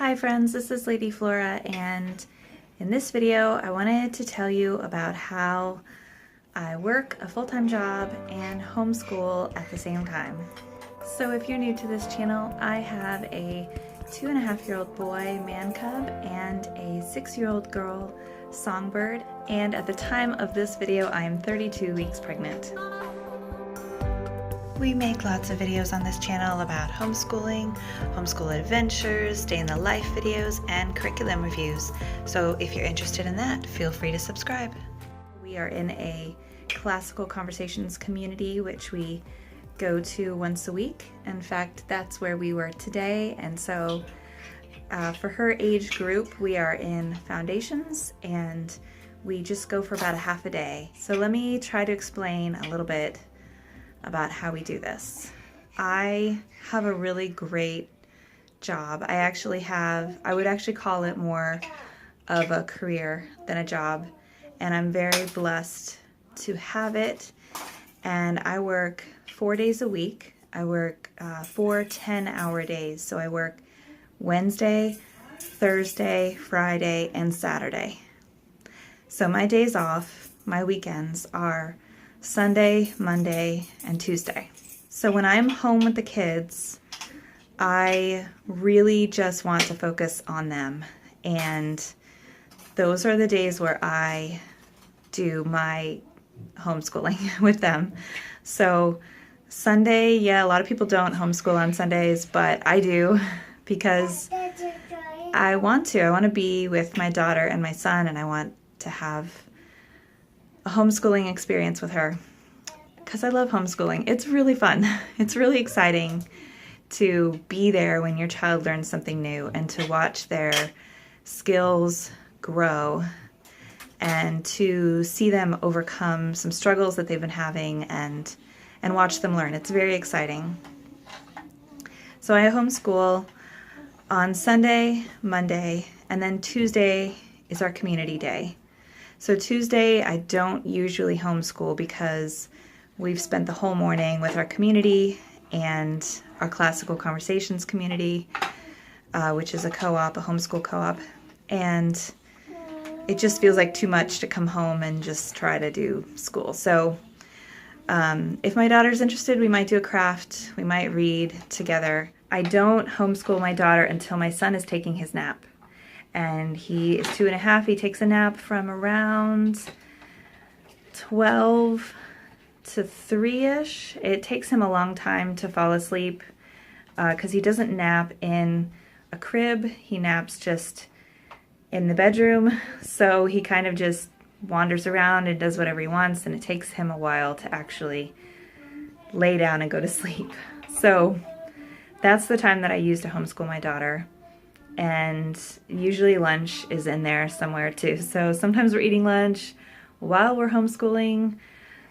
Hi friends, this is Lady Flora, and in this video I wanted to tell you about how I work a full-time job and homeschool at the same time. So if you're new to this channel, I have a 2.5-year-old boy, man cub, and a 6-year-old girl, songbird, and at the time of this video I am 32 weeks pregnant. We make lots of videos on this channel about homeschooling, homeschool adventures, day in the life videos, and curriculum reviews. So if you're interested in that, feel free to subscribe. We are in a classical conversations community, which we go to once a week. In fact, that's where we were today. And so for her age group, we are in foundations and we just go for about a half a day. So let me try to explain a little bit about how we do this. I have a really great job. I would actually call it more of a career than a job, and I'm very blessed to have it. And I work 4 days a week. I work 4 10-hour days. So I work Wednesday, Thursday, Friday, and Saturday. So my days off, my weekends are Sunday, Monday, and Tuesday. So when I'm home with the kids, I really just want to focus on them. And those are the days where I do my homeschooling with them. So Sunday, yeah, a lot of people don't homeschool on Sundays, but I do because I want to. I want to be with my daughter and my son, and I want to have a homeschooling experience with her because I love homeschooling. It's really fun. It's really exciting to be there when your child learns something new and to watch their skills grow and to see them overcome some struggles that they've been having and watch them learn. It's very exciting. So I homeschool on Sunday, Monday, and then Tuesday is our community day. So Tuesday, I don't usually homeschool because we've spent the whole morning with our community and our classical conversations community, which is a co-op, a homeschool co-op, and it just feels like too much to come home and just try to do school. So if my daughter's interested, we might do a craft, we might read together. I don't homeschool my daughter until my son is taking his nap. And he is 2.5. He takes a nap from around 12 to 3-ish. It takes him a long time to fall asleep because he doesn't nap in a crib. He naps just in the bedroom. So he kind of just wanders around and does whatever he wants, and it takes him a while to actually lay down and go to sleep. So that's the time that I use to homeschool my daughter. And usually lunch is in there somewhere too. So sometimes we're eating lunch while we're homeschooling.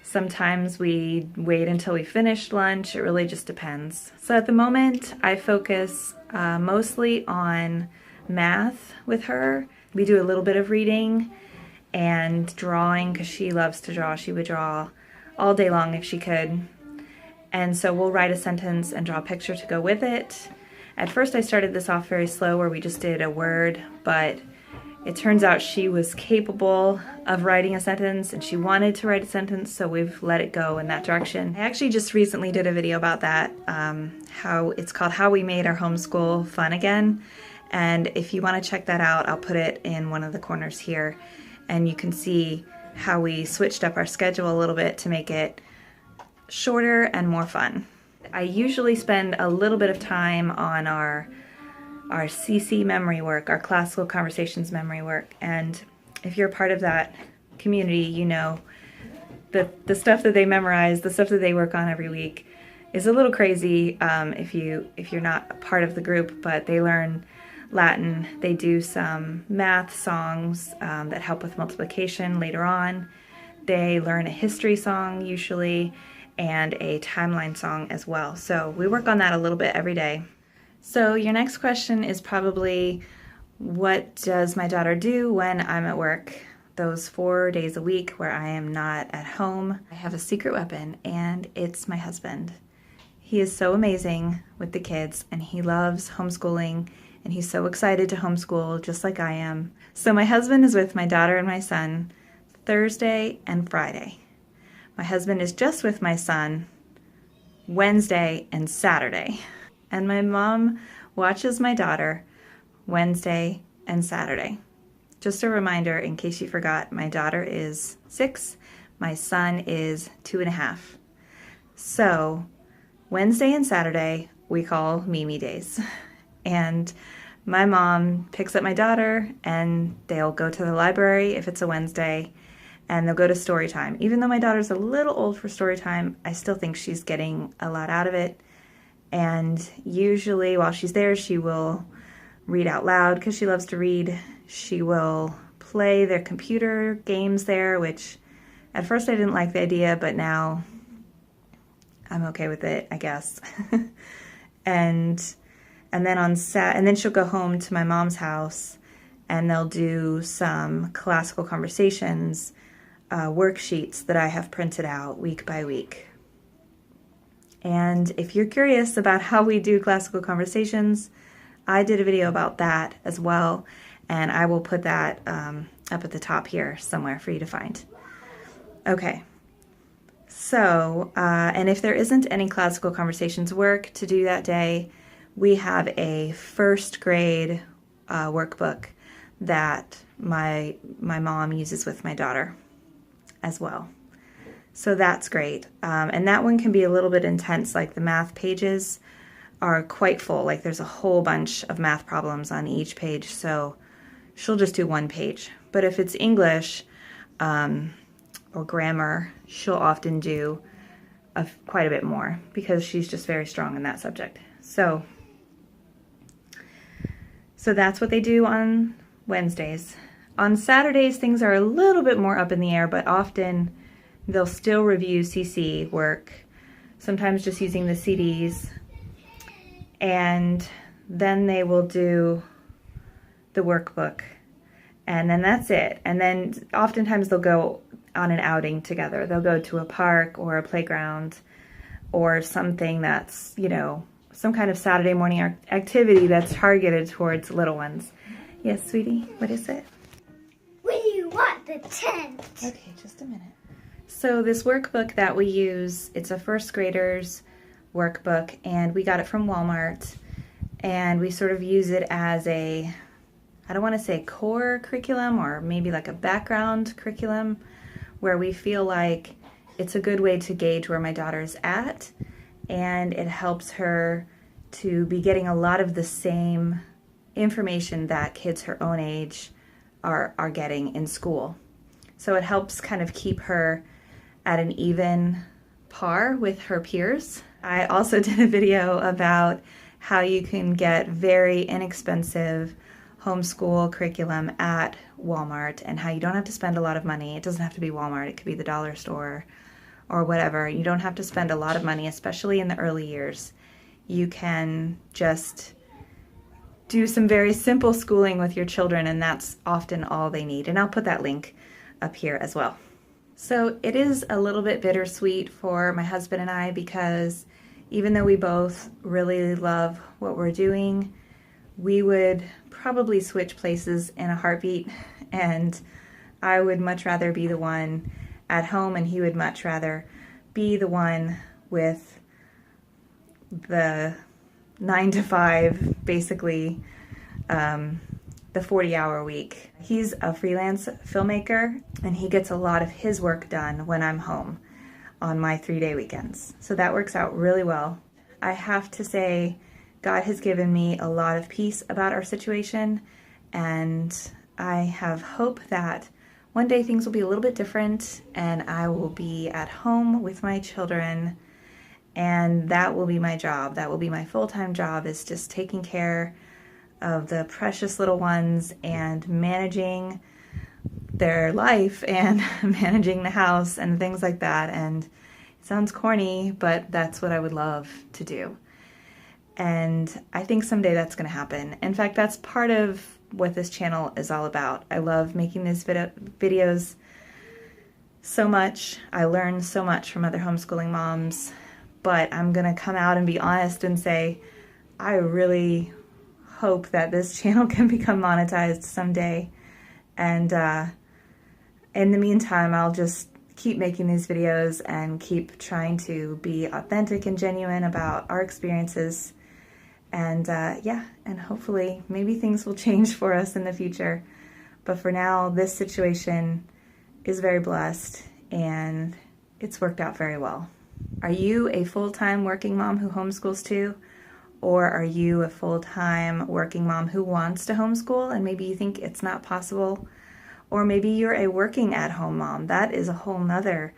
Sometimes we wait until we finish lunch. It really just depends. So at the moment, I focus mostly on math with her. We do a little bit of reading and drawing because she loves to draw. She would draw all day long if she could. And so we'll write a sentence and draw a picture to go with it. At first I started this off very slow where we just did a word, but it turns out she was capable of writing a sentence and she wanted to write a sentence, so we've let it go in that direction. I actually just recently did a video about that, it's called How We Made Our Homeschool Fun Again, and if you want to check that out, I'll put it in one of the corners here, and you can see how we switched up our schedule a little bit to make it shorter and more fun. I usually spend a little bit of time on our CC memory work, our classical conversations memory work, and if you're part of that community, you know that the stuff that they memorize, the stuff that they work on every week is a little crazy if you're not a part of the group, but they learn Latin, they do some math songs that help with multiplication later on, they learn a history song usually, and a timeline song as well. So we work on that a little bit every day. So your next question is probably, what does my daughter do when I'm at work? Those 4 days a week where I am not at home, I have a secret weapon, and it's my husband. He is so amazing with the kids, and he loves homeschooling and he's so excited to homeschool just like I am. So my husband is with my daughter and my son Thursday and Friday. My husband is just with my son Wednesday and Saturday. And my mom watches my daughter Wednesday and Saturday. Just a reminder, in case you forgot, my daughter is 6, my son is 2.5. So Wednesday and Saturday we call Mimi days. And my mom picks up my daughter and they'll go to the library if it's a Wednesday, and they'll go to story time. Even though my daughter's a little old for story time, I still think she's getting a lot out of it. And usually while she's there, she will read out loud because she loves to read. She will play their computer games there, which at first I didn't like the idea, but now I'm okay with it, I guess. and then she'll go home to my mom's house, and they'll do some classical conversations worksheets that I have printed out week by week. And if you're curious about how we do classical conversations, I did a video about that as well, and I will put that up at the top here somewhere for you to find. Okay, so, and if there isn't any classical conversations work to do that day, we have a first grade workbook that my mom uses with my daughter as well. So that's great. And that one can be a little bit intense, like the math pages are quite full. Like there's a whole bunch of math problems on each page, so she'll just do one page. But if it's English or grammar, she'll often do quite a bit more because she's just very strong in that subject. So that's what they do on Wednesdays. On Saturdays, things are a little bit more up in the air, but often they'll still review CC work, sometimes just using the CDs, and then they will do the workbook, and then that's it. And then oftentimes they'll go on an outing together. They'll go to a park or a playground or something that's, you know, some kind of Saturday morning activity that's targeted towards little ones. Yes, sweetie, what is it? We want the tent. Okay, just a minute. So this workbook that we use, it's a first grader's workbook, and we got it from Walmart, and we sort of use it as a, I don't want to say core curriculum, or maybe like a background curriculum, where we feel like it's a good way to gauge where my daughter's at, and it helps her to be getting a lot of the same information that kids her own age are getting in school. So it helps kind of keep her at an even par with her peers. I also did a video about how you can get very inexpensive homeschool curriculum at Walmart and how you don't have to spend a lot of money. It doesn't have to be Walmart, it could be the dollar store or whatever. You don't have to spend a lot of money, especially in the early years. You can just do some very simple schooling with your children, and that's often all they need. And I'll put that link up here as well. So it is a little bit bittersweet for my husband and I, because even though we both really love what we're doing, we would probably switch places in a heartbeat, and I would much rather be the one at home, and he would much rather be the one with the 9 to 5, basically, the 40-hour week. He's a freelance filmmaker, and he gets a lot of his work done when I'm home on my 3-day weekends. So that works out really well. I have to say, God has given me a lot of peace about our situation, and I have hope that one day things will be a little bit different, and I will be at home with my children, and that will be my job. That will be my full-time job, is just taking care of the precious little ones and managing their life and managing the house and things like that. And it sounds corny, but that's what I would love to do. And I think someday that's going to happen. In fact, that's part of what this channel is all about. I love making these videos so much. I learn so much from other homeschooling moms, but I'm going to come out and be honest and say, I really hope that this channel can become monetized someday. And in the meantime, I'll just keep making these videos and keep trying to be authentic and genuine about our experiences. And yeah, and hopefully maybe things will change for us in the future. But for now, this situation is very blessed and it's worked out very well. Are you a full-time working mom who homeschools too? Or are you a full-time working mom who wants to homeschool and maybe you think it's not possible? Or maybe you're a working at-home mom. That is a whole nother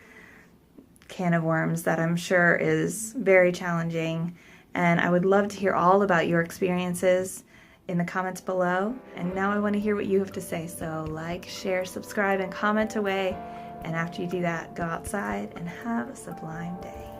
can of worms that I'm sure is very challenging. And I would love to hear all about your experiences in the comments below. And now I want to hear what you have to say. So like, share, subscribe, and comment away. And after you do that, go outside and have a sublime day.